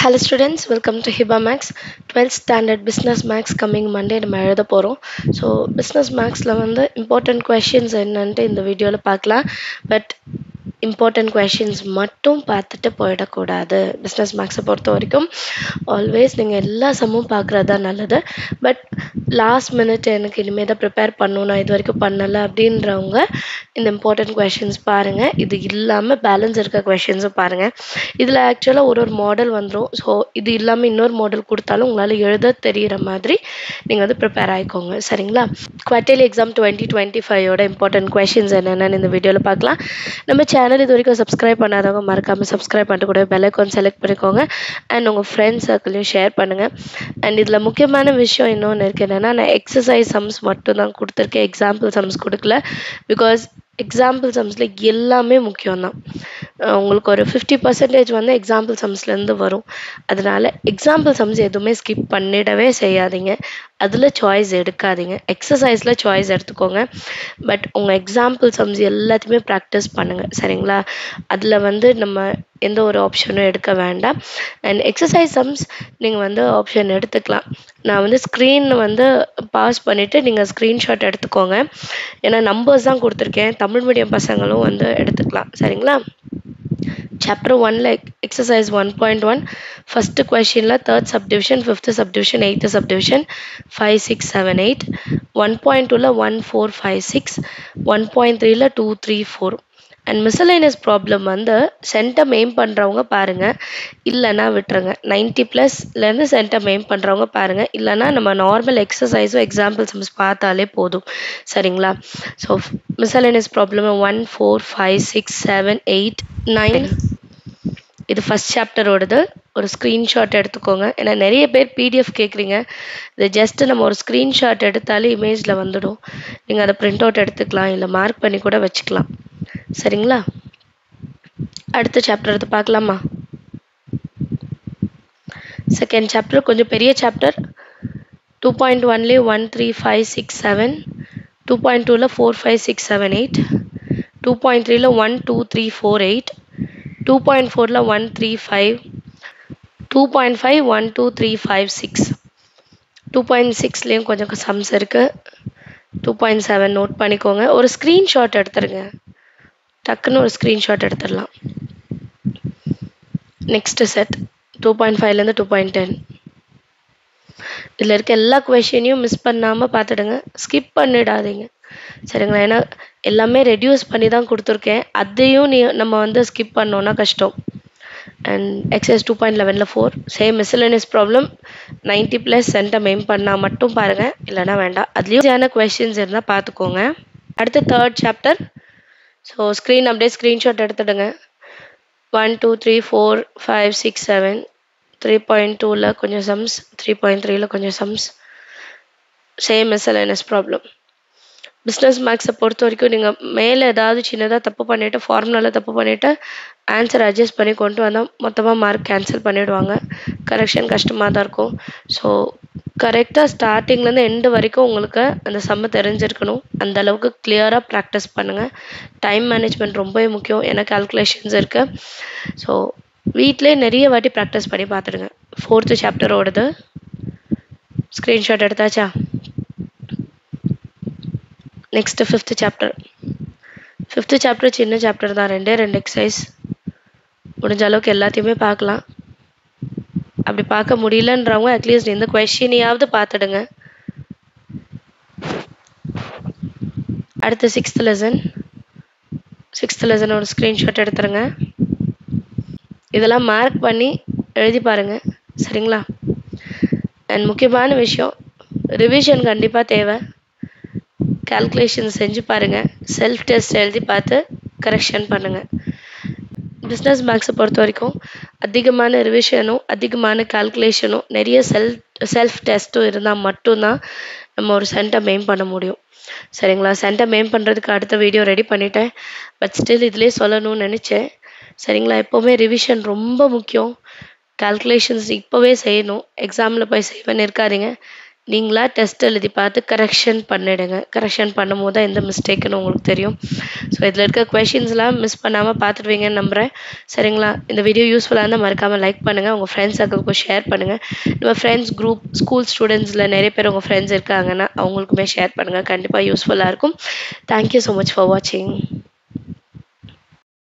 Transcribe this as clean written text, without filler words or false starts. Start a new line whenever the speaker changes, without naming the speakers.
Hello students, welcome to Hiba Max 12th standard business max coming Monday நம்ம எழுத போறோம். So business maxல வந்து important questions என்னன்ட்டு இந்த வீடியோல பார்க்கலாம். பட் இம்பார்ட்டன்ட் கொஷின்ஸ் மட்டும் பார்த்துட்டு போயிடக்கூடாது. பிஸ்னஸ் மேக்ஸை பொறுத்த வரைக்கும் ஆல்வேஸ் நீங்கள் எல்லா சம்மும் பார்க்குறது தான் நல்லது. பட் லாஸ்ட் மினிட் எனக்கு இனிமேல் தான் ப்ரிப்பேர் பண்ணணும், நான் இது வரைக்கும் பண்ணலை அப்படின்றவங்க இந்த இம்பார்ட்டன்ட் கொஷின்ஸ் பாருங்கள். இது இல்லாமல் பேலன்ஸ் இருக்க கொஷின்ஸும் பாருங்கள். இதில் ஆக்சுவலாக ஒரு மாடல் வந்துடும். ஸோ இது இல்லாமல் இன்னொரு மாடல் கொடுத்தாலும் உங்களால் எழுத தெரிகிற மாதிரி நீங்கள் வந்து ப்ரிப்பேர் ஆகிக்கோங்க. சரிங்களா? குவார்ட்டர்லி எக்ஸாம் 2025ஓட இம்பார்ட்டன்ட் கொஷின்ஸ் என்னென்னு இந்த வீடியோவில் பார்க்கலாம். நம்ம சேனல் இது வரைக்கும் சப்ஸ்கிரைப் பண்ணாதவங்க மறக்காமல் சப்ஸ்கிரைப் பண்ணிட்டு கூட பெல் ஐகான் செலக்ட் பண்ணிக்கோங்க. அண்ட் உங்கள் ஃப்ரெண்ட்ஸ் சர்க்கிளையும் ஷேர் பண்ணுங்கள். அண்ட் இதில் முக்கியமான விஷயம் இன்னொன்று இருக்குது, என்னென்னா நான் எக்ஸசைஸ் சம்ஸ் மட்டும் தான் கொடுத்துருக்கேன், எக்ஸாம்பிள் சம்ஸ் கொடுக்கல. பிகாஸ் எக்ஸாம்பிள் சம்ஸில் எல்லாமே முக்கியம்தான். உங்களுக்கு ஒரு 50% வந்து எக்ஸாம்பிள் சம்ஸ்லேருந்து வரும். அதனால் எக்ஸாம்பிள் சம்ஸ் எதுவுமே ஸ்கிப் பண்ணிடவே செய்யாதீங்க. அதில் சாய்ஸ் எடுக்காதீங்க. எக்ஸசைஸில் சாய்ஸ் எடுத்துக்கோங்க. பட் உங்கள் எக்ஸாம்பிள் சம்ஸ் எல்லாத்தையுமே ப்ராக்டிஸ் பண்ணுங்கள். சரிங்களா? அதில் வந்து நம்ம எந்த ஒரு ஆப்ஷனும் எடுக்க வேண்டாம். அண்ட் எக்ஸசைஸ் சம்ஸ் நீங்கள் வந்து ஆப்ஷன் எடுத்துக்கலாம். நான் வந்து ஸ்க்ரீன் வந்து பாஸ் பண்ணிவிட்டு நீங்கள் ஸ்க்ரீன்ஷாட் எடுத்துக்கோங்க. ஏன்னா நம்பர்ஸ் தான் கொடுத்துருக்கேன், தமிழ் மீடியம் பசங்களும் வந்து எடுத்துக்கலாம். சரிங்களா? Chapter 1 exercise 1.1 first question la third subdivision, fifth subdivision, eighth subdivision, 5 6 7 8. 1.2 la 1 4 5 6, 1.3 la 2 3 4. And miscellaneous problem வந்து சென்டம் எய்ம் பண்ணுறவங்க பாருங்கள், இல்லைன்னா விட்டுருங்க. 90+லேருந்து சென்டம் எய்ம் பண்ணுறவங்க பாருங்கள், இல்லைன்னா நம்ம நார்மல் எக்ஸசைஸும் எக்ஸாம்பிள் சம்ஸ் பார்த்தாலே போதும். சரிங்களா? ஸோ மிஸ்சலேனியஸ் ப்ராப்ளம் 1 4 5 6 7 8 9 இது ஃபஸ்ட் சாப்டரோடது. ஒரு ஸ்க்ரீன்ஷாட் எடுத்துக்கோங்க. ஏன்னா நிறைய பேர் பிடிஎஃப் கேட்குறீங்க. இது ஜஸ்ட்டு நம்ம ஒரு ஸ்க்ரீன்ஷாட் எடுத்தாலே இமேஜில் வந்துடும். நீங்கள் அதை பிரிண்ட் அவுட் எடுத்துக்கலாம், இல்லை மார்க் பண்ணி கூட வச்சுக்கலாம். சரிங்களா? அடுத்த சாப்டர் எடுத்து பார்க்கலாமா? செகண்ட் சாப்டர் கொஞ்சம் பெரிய சாப்டர். 2.1 1 3 5 6 7, 2.2 4 5 6 7 8, 2.3 1 2 3 4 8, 2.4 1 3 5, 2.5 1 2 3 5 6, 2.6 கொஞ்சம் சம்ஸ் இருக்குது. 2.7 நோட் பண்ணிக்கோங்க. ஒரு ஸ்க்ரீன்ஷாட் எடுத்துருங்க, டக்குன்னு ஒரு ஸ்க்ரீன்ஷாட் எடுத்துடலாம். நெக்ஸ்ட்டு செட் 2.5லேருந்து 2.10. இதில் இருக்க எல்லா கொஷினையும் மிஸ் பண்ணாமல் பார்த்துடுங்க, ஸ்கிப் பண்ணிடாதீங்க. சரிங்களா? ஏன்னா எல்லாமே ரெடியூஸ் பண்ணி தான் கொடுத்துருக்கேன். அதையும் நம்ம வந்து ஸ்கிப் பண்ணோன்னா கஷ்டம். And exercise 2.11 4 same miscellaneous problem 90+ centum aim பண்ணால் மட்டும் பாருங்கள், இல்லைனா வேண்டாம். அதுலேயும் கொஷின்ஸ் இருந்தால் பார்த்துக்கோங்க. அடுத்து தேர்ட் சாப்டர். ஸோ ஸ்க்ரீன் அப்படியே ஸ்க்ரீன்ஷாட் எடுத்துடுங்க. 1 2 3 4 5 6 7, 3.2ல் கொஞ்சம் சம்ஸ், 3.3ல் கொஞ்சம் sums, same miscellaneous problem. Business மேக்ஸை பொறுத்த வரைக்கும் நீங்கள் மேலே ஏதாவது சின்னதாக தப்பு பண்ணிவிட்டு, ஃபார்முலாவில் தப்பு பண்ணிவிட்டு ஆன்சர் அட்ஜஸ்ட் பண்ணி கொண்டு வந்தால் மொத்தமாக மார்க் கேன்சல் பண்ணிவிடுவாங்க. கரெக்ஷன் கஷ்டமாக தான் இருக்கும். ஸோ கரெக்டாக ஸ்டார்டிங்லேருந்து எண்டு வரைக்கும் உங்களுக்கு அந்த சம்ம தெரிஞ்சிருக்கணும். அந்த அளவுக்கு கிளியராக ப்ராக்டிஸ் பண்ணுங்கள். டைம் மேனேஜ்மெண்ட் ரொம்பவே முக்கியம். ஏன்னா கால்குலேஷன்ஸ் இருக்குது. ஸோ வீட்டிலே நிறைய வாட்டி ப்ராக்டிஸ் பண்ணி பார்த்துடுங்க. ஃபோர்த்து சாப்டரோடது ஸ்க்ரீன்ஷாட் எடுத்தாச்சா? Next fifth chapter. Fifth chapter சின்ன சாப்டர் தான், 2 எக்ஸசைஸ். முடிஞ்ச அளவுக்கு எல்லாத்தையுமே பார்க்கலாம். அப்படி பார்க்க முடியலன்றவங்க அட்லீஸ்ட் இந்த கொஷினையாவது பார்த்துடுங்க. அடுத்து சிக்ஸ்த் லெசனோட ஸ்க்ரீன்ஷாட் எடுத்துருங்க. இதெல்லாம் மார்க் பண்ணி எழுதி பாருங்கள். சரிங்களா? அண்ட் முக்கியமான விஷயம், ரிவிஷன் கண்டிப்பாக தேவை. கால்குலேஷன் செஞ்சு பாருங்கள், செல்ஃப் டெஸ்ட் எழுதி பார்த்து கரெக்ஷன் பண்ணுங்கள். பிஸ்னஸ் மேக்ஸை பொறுத்த வரைக்கும் அதிகமான ரிவிஷனும் அதிகமான கால்குலேஷனும் நிறைய செல்ஃப் டெஸ்ட்டும் இருந்தால் மட்டும்தான் நம்ம ஒரு சென்டம் எய்ம் பண்ண முடியும். சரிங்களா? சென்டம் எய்ம் பண்ணுறதுக்கு அடுத்த வீடியோ ரெடி பண்ணிட்டேன். பட் ஸ்டில் இதிலே சொல்லணும்னு நினச்சேன். சரிங்களா? எப்போவுமே ரிவிஷன் ரொம்ப முக்கியம். கால்குலேஷன்ஸ் இப்போவே செய்யணும், எக்ஸாமில் போய் செய்வேன்னு இருக்காதீங்க. நீங்களா டெஸ்ட் எழுதி பார்த்து கரெக்ஷன் பண்ணிடுங்க. கரெக்ஷன் பண்ணும்போது தான் எந்த மிஸ்டேக்குன்னு உங்களுக்கு தெரியும். ஸோ இதில் இருக்க கொஷின்ஸ்லாம் மிஸ் பண்ணாமல் பார்த்துடுவீங்கன்னு நம்புகிறேன். சரிங்களா? இந்த வீடியோ யூஸ்ஃபுல்லாக இருந்தால் மறக்காமல் லைக் பண்ணுங்கள், உங்கள் ஃப்ரெண்ட்ஸ் சர்க்கிளுக்கும் ஷேர் பண்ணுங்கள். நம்ம ஃப்ரெண்ட்ஸ் குரூப் ஸ்கூல் ஸ்டூடெண்ட்ஸில் நிறைய பேர் உங்கள் ஃப்ரெண்ட்ஸ் இருக்காங்கன்னா அவங்களுக்குமே ஷேர் பண்ணுங்கள். கண்டிப்பாக யூஸ்ஃபுல்லாக இருக்கும். தேங்க்யூ ஸோ மச் ஃபார் வாட்சிங்.